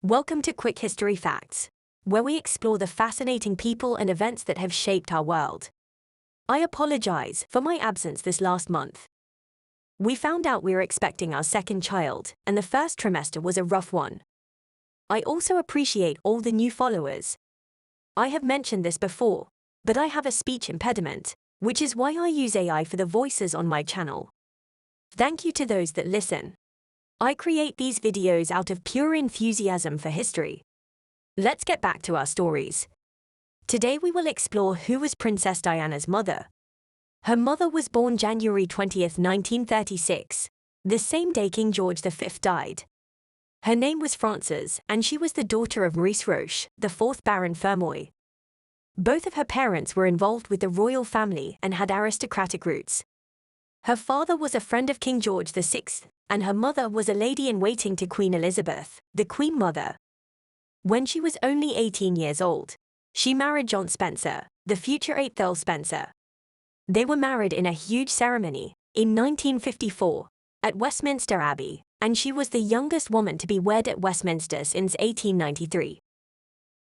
Welcome to Quick History Facts, where we explore the fascinating people and events that have shaped our world. I apologize for my absence this last month. We found out we were expecting our second child, and the first trimester was a rough one. I also appreciate all the new followers. I have mentioned this before, but I have a speech impediment, which is why I use AI for the voices on my channel. Thank you to those that listen. I create these videos out of pure enthusiasm for history. Let's get back to our stories. Today we will explore who was Princess Diana's mother. Her mother was born January 20th, 1936, the same day King George V died. Her name was Frances, and she was the daughter of Maurice Roche, the 4th Baron Fermoy. Both of her parents were involved with the royal family and had aristocratic roots. Her father was a friend of King George VI, and her mother was a lady-in-waiting to Queen Elizabeth, the Queen Mother. When she was only 18 years old, she married John Spencer, the future 8th Earl Spencer. They were married in a huge ceremony, in 1954, at Westminster Abbey, and she was the youngest woman to be wed at Westminster since 1893.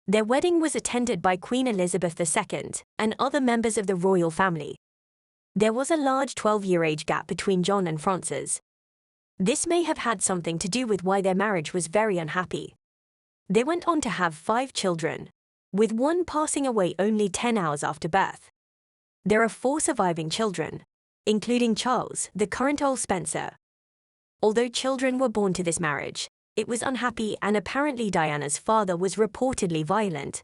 Their wedding was attended by Queen Elizabeth II and other members of the royal family. There was a large 12-year age gap between John and Frances. This may have had something to do with why their marriage was very unhappy. They went on to have 5 children, with one passing away only 10 hours after birth. There are 4 surviving children, including Charles, the current Earl Spencer. Although children were born to this marriage, it was unhappy, and apparently Diana's father was reportedly violent.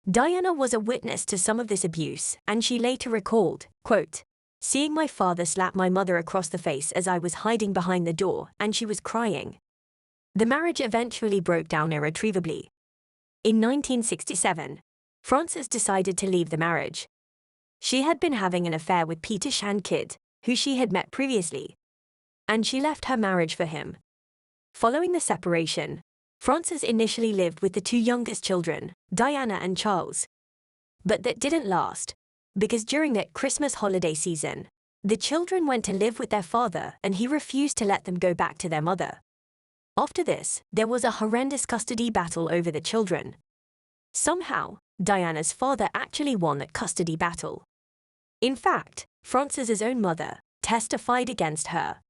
Diana was a witness to some of this abuse, and she later recalled, quote, "Seeing my father slap my mother across the face as I was hiding behind the door, and she was crying." The marriage eventually broke down irretrievably. In 1967, Frances decided to leave the marriage. She had been having an affair with Frances Shand Kydd, who she had met previously, and she left her marriage for him. Following the separation, Frances initially lived with the 2 youngest children, Diana and Charles. But that didn't last, because during that Christmas holiday season, the children went to live with their father and he refused to let them go back to their mother. After this, there was a horrendous custody battle over the children. Somehow, Diana's father actually won that custody battle. In fact, Frances's own mother testified against her.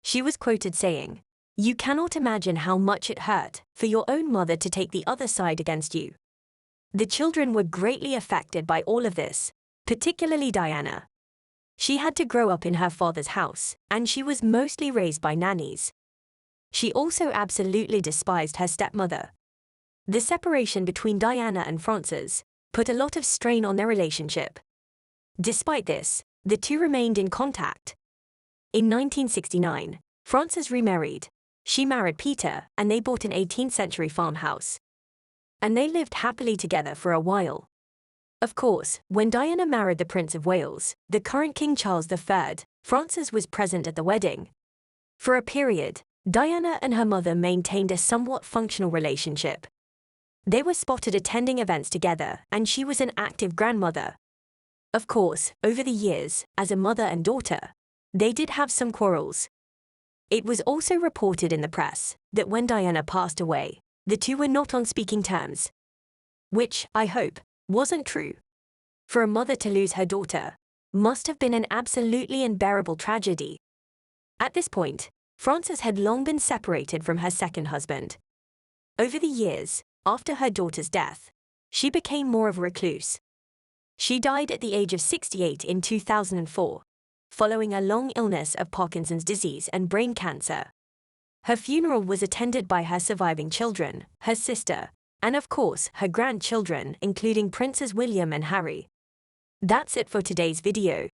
She was quoted saying, "You cannot imagine how much it hurt for your own mother to take the other side against you." The children were greatly affected by all of this, particularly Diana. She had to grow up in her father's house, and she was mostly raised by nannies. She also absolutely despised her stepmother. The separation between Diana and Frances put a lot of strain on their relationship. Despite this, the two remained in contact. In 1969, Frances remarried. She married Peter, and they bought an 18th-century farmhouse. And they lived happily together for a while. Of course, when Diana married the Prince of Wales, the current King Charles III, Frances was present at the wedding. For a period, Diana and her mother maintained a somewhat functional relationship. They were spotted attending events together, and she was an active grandmother. Of course, over the years, as a mother and daughter, they did have some quarrels. It was also reported in the press that when Diana passed away, the two were not on speaking terms. Which, I hope, wasn't true. For a mother to lose her daughter must have been an absolutely unbearable tragedy. At this point, Frances had long been separated from her second husband. Over the years, after her daughter's death, she became more of a recluse. She died at the age of 68 in 2004, following a long illness of Parkinson's disease and brain cancer. Her funeral was attended by her surviving children, her sister, and of course, her grandchildren, including Princes William and Harry. That's it for today's video.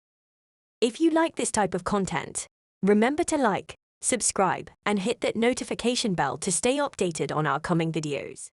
If you like this type of content, remember to like, subscribe, and hit that notification bell to stay updated on our coming videos.